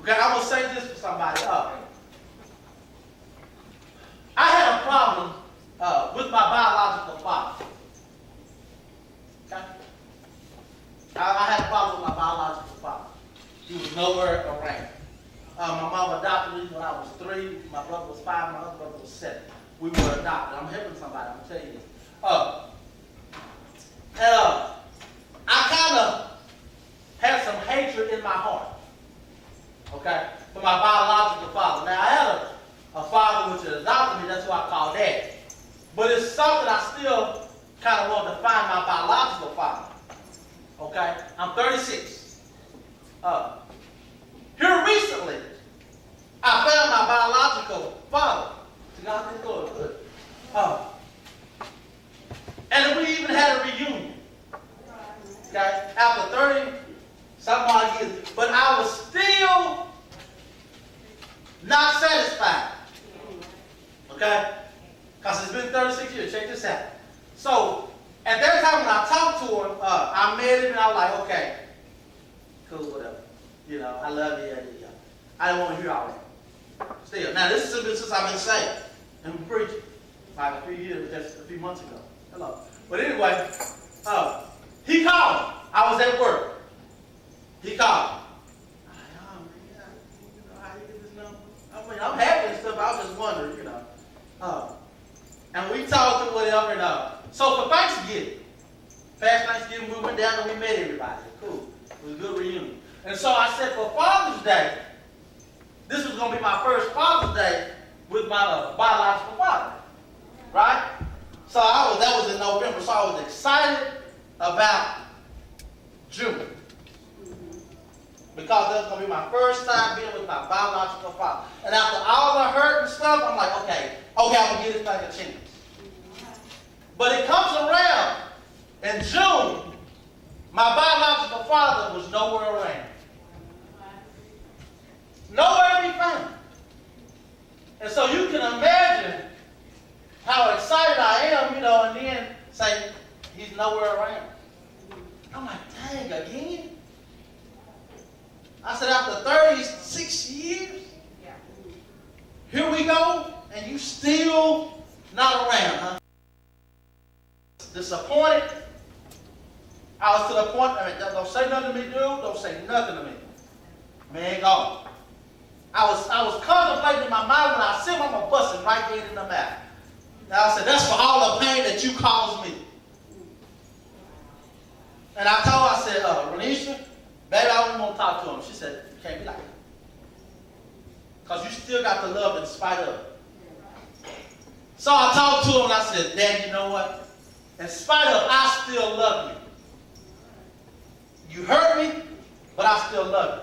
Okay, I will say this for somebody. I had a problem with my biological father. Okay? I had a problem with my biological father. He was nowhere around. My mom adopted me when I was 3. My brother was 5. My other brother was 7. We were adopted. I'm helping somebody. I'm telling you this. I kind of had some hatred in my heart. Okay, for my biological father. Now I had a father which adopted me. That's who I call Dad. But it's something I still kind of want to find my biological father. Okay, I'm 36. Here recently, I found my biological father. God is good. And we even had a reunion. Okay, after 30 some odd years, but I was still not satisfied. Okay, because it's been 36 years. Check this out. So at that time when I talked to him, I met him and I was like, okay, cool, whatever. You know, I love you. I don't want to hear all that. Still, now this has been since I've been saved and preaching, like a few years, just a few months ago. Hello. But anyway, he called me. I was at work. He called me. I'm like, oh man, you know how you get this number? I mean, I'm happy and stuff. I was just wondering, you know. And we talked and whatever. And so for Thanksgiving, past Thanksgiving, we went down and we met everybody. Cool. It was a good reunion. And so I said for Father's Day, this was going to be my first Father's Day with my biological father, right? So that was in November. So I was excited about June. Because that was going to be my first time being with my biological father. And after all the hurt and stuff, I'm like, okay, I'm going to give this thing a chance. But it comes around in June, my biological father was nowhere around. Nowhere to be found. And so you can imagine how excited I am, you know, and then say, he's nowhere around. I'm like, dang, again? I said, after 36 years, here we go, and you still not around, huh? Disappointed. I was to the point, don't say nothing to me, dude. Don't say nothing to me. Man, gone. I was contemplating in my mind when I see him, I'm going to bust him right there in the mouth. Now I said, that's for all the pain that you caused me. And I told her, I said, Renisha, baby, I don't want to talk to him. She said, you can't be like that. Because you still got the love in spite of it. So I talked to him and I said, Dad, you know what? In spite of, I still love you. You hurt me, but I still love you.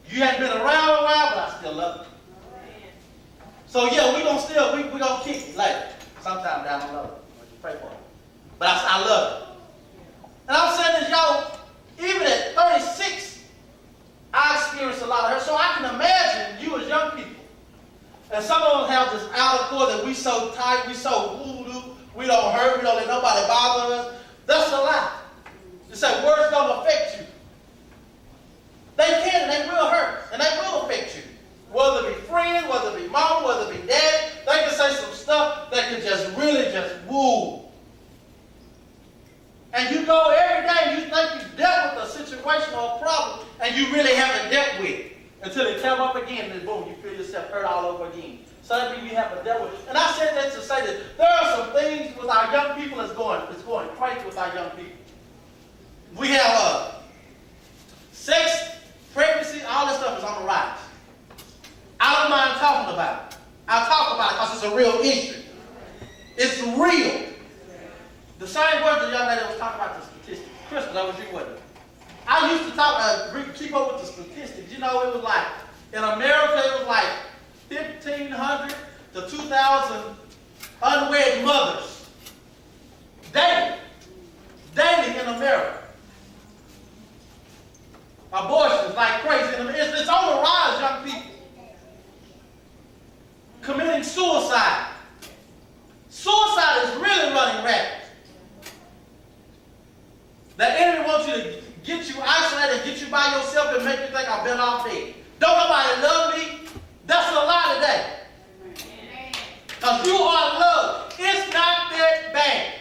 You hadn't been around a while, but I still love you. So yeah, we're gonna kick it later. Sometime down the road. Pray for it. But I love you. And I'm saying this, y'all, even at 36, I experienced a lot of hurt. So I can imagine you as young people. And some of us have this outer core that we so tight, we so voodoo, we don't hurt, we don't let nobody bother us. That's a lie. You say words don't affect you. They can and they will hurt. And they will affect you. Whether it be friends, whether it be mom, whether it be dad, they can say some stuff that can just really just woo. And you go every day and you think you've dealt with a situation or a problem and you really haven't dealt with it. Until it come up again and then boom, you feel yourself hurt all over again. So that means you haven't dealt with it. And I said that to say that there are some things with our young people that's going crazy with our young people. We have sex, pregnancy, all this stuff is on the rise. I don't mind talking about it. I'll talk about it because it's a real issue. It's real. The same word the young lady was talking about the statistics. Crystal, that was you, wasn't it? I used to keep up with the statistics. You know, it was like, in America, it was like 1,500 to 2,000 unwed mothers. Daily in America. Abortions like crazy. It's on the rise, young people. Committing suicide. Suicide is really running rapid. The enemy wants you to get you isolated, get you by yourself and make you think, I've been off dead. Don't nobody love me. That's a lie today. Because you are loved. It's not that bad.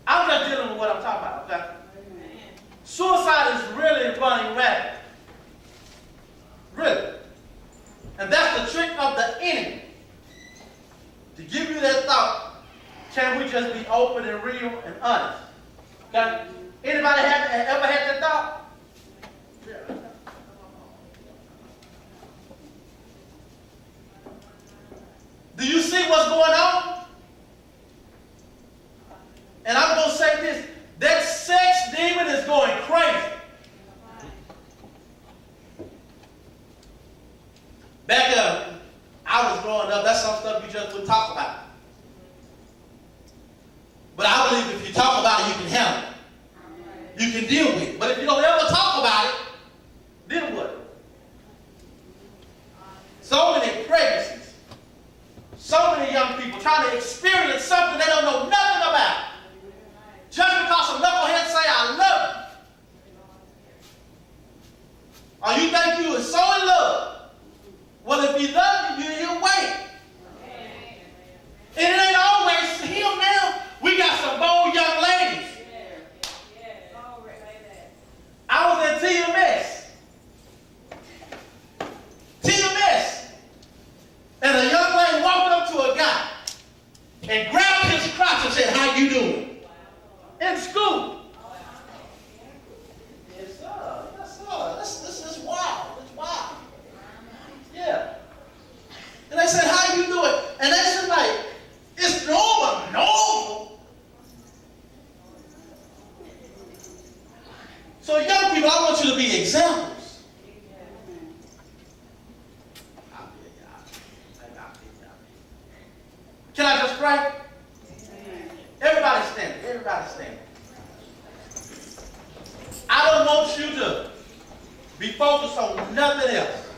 I'm just dealing with what I'm talking about, okay? Suicide is really running rapid. Really. And that's the trick of the enemy. To give you that thought, can we just be open and real and honest? Okay? Anybody ever had that thought? Yeah. Do you see what's going on? And I'm going to say this. That sex demon is going crazy. Back I was growing up, that's some stuff you just wouldn't talk about. But I believe if you talk about it, you can handle it. You can deal with it. But if you don't ever talk about it, then what? So many pregnancies. So many young people trying to experience something they don't know nothing about. Just because some knuckleheads say, I love you. Or you think you are so in love. Well, if he loves you, he'll wait. And it ain't always him now. We got some bold young ladies. I was at TMS. And a young lady walked up to a guy and grabbed his crotch and said, how you doing? In school. Yes, sir. Yes, sir. This is wild. It's wild. Yeah. And they said, how you doing? And they said, like, it's normal. So young people, I want you to be examples. Can I just pray? Everybody stand. Everybody stand. I don't want you to be focused on nothing else.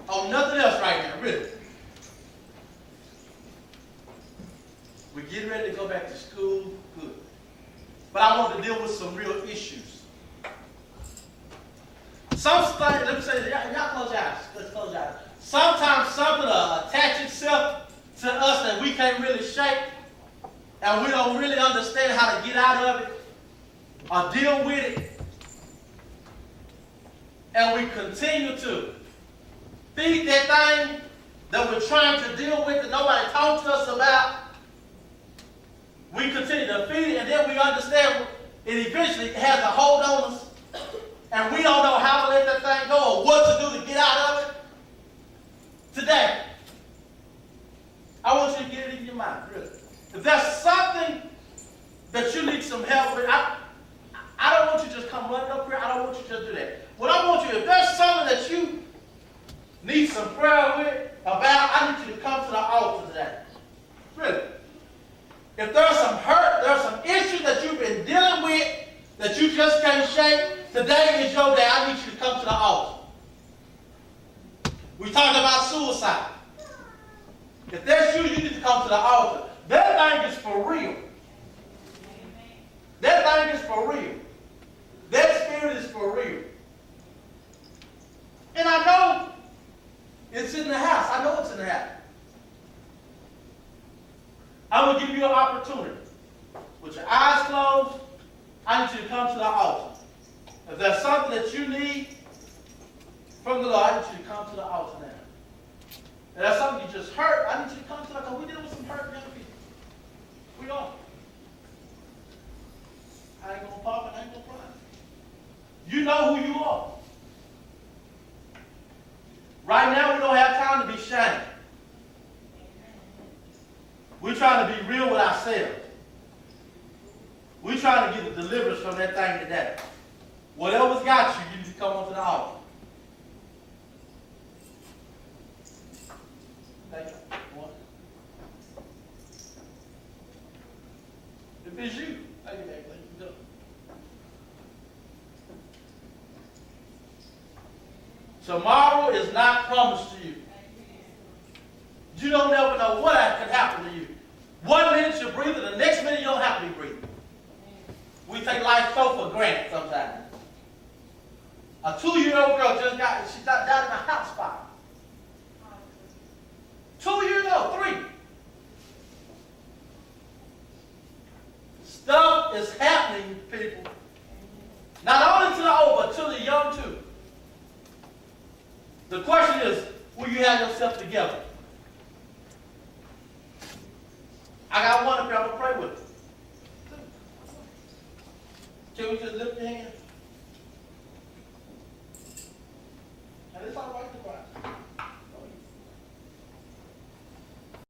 On nothing else right now, really. We're getting ready to go back to school. Good. But I want to deal with some real issues. Some things, let me say this. Y'all close your eyes. Let's close your eyes. Sometimes something will attach itself to us that we can't really shake, and we don't really understand how to get out of it or deal with it. And we continue to feed that thing that we're trying to deal with that nobody talked to us about. We continue to feed it, and then we understand it eventually has a hold on us, and we don't know how to let that thing go or what to do to get out of it. Today, I want you to get it in your mind, really. If there's something that you need some help with, I don't want you to just come running up here. I don't want you to just do that. What I want you, if there's something that you need some prayer with, about, I need you to come to the altar today. Really. If there's some hurt, there's some issues that you've been dealing with that you just can't shake, today is your day. I need you to come to the altar. We talked about suicide. If that's you, you need to come to the altar. That thing is for real. That thing is for real. That spirit is for real. And I know it's in the house. I know it's in the house. I will give you an opportunity. With your eyes closed, I need you to come to the altar. If there's something that you need from the Lord, I need you to come to the altar now. If there's something you just hurt, I need you to come to the altar. Because we deal with some hurt young people. We are. I ain't going to pop and I ain't going to cry. You know who you are. Right now, we don't have time to be ashamed. We're trying to be real with ourselves. We're trying to get the deliverance from that thing today. Whatever's got you, you need to come onto the altar. Thank you. One. If it's you, thank you, baby. Thank you. Tomorrow is not promised to you. You don't never know what could happen to you. 1 minute you're breathing, the next minute you don't have to be breathing. We take life so for granted sometimes. A 2-year-old girl she died in a house fire. 2 years old, 3. Stuff is happening, people. Not only to the old, but to the young too. The question is, will you have yourself together? I got one up here, I'm going to pray with you. Can we just lift your hand?